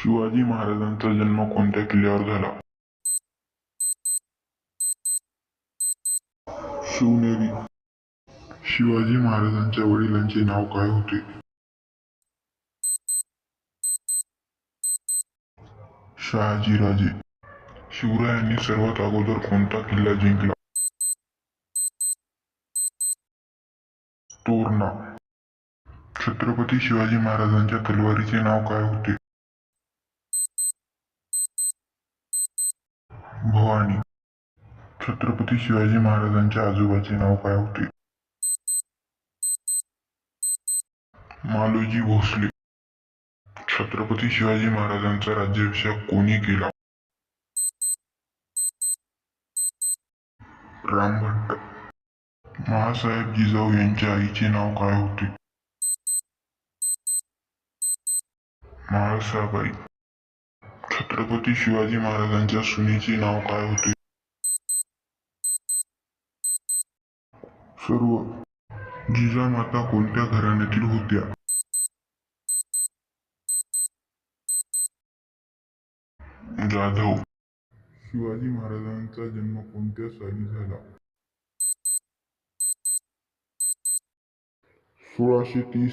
शिवाजी महाराजांचा जन्म कोणत्या किल्ल्यावर झाला? शिवनेरी. शिवाजी महाराजांच्या वडिलांचे नाव काय होते? शहाजीराजे. शिवरायांनी सर्वात अगोदर कोणता किल्ला जिंकला? तोरणा. छत्रपती शिवाजी महाराजांच्या तलवारीचे नाव काय होते? भवानी. छत्रपती शिवाजी महाराजांच्या आजोबाचे नाव काय होते? मालोजी भोसले. छत्रपती शिवाजी महाराजांचा राज्याभिषेक कोणी केला? रामभट्ट. महासाहेब जिजाऊ यांच्या आईचे नाव काय होते? म्हाळसाबाई. छत्रपती शिवाजी महाराजांच्या सुनेचे नाव काय होते? सर्व. जिजामाता कोणत्या घराण्यातील होत्या? जाधव. शिवाजी महाराजांचा जन्म कोणत्या साली झाला? 1630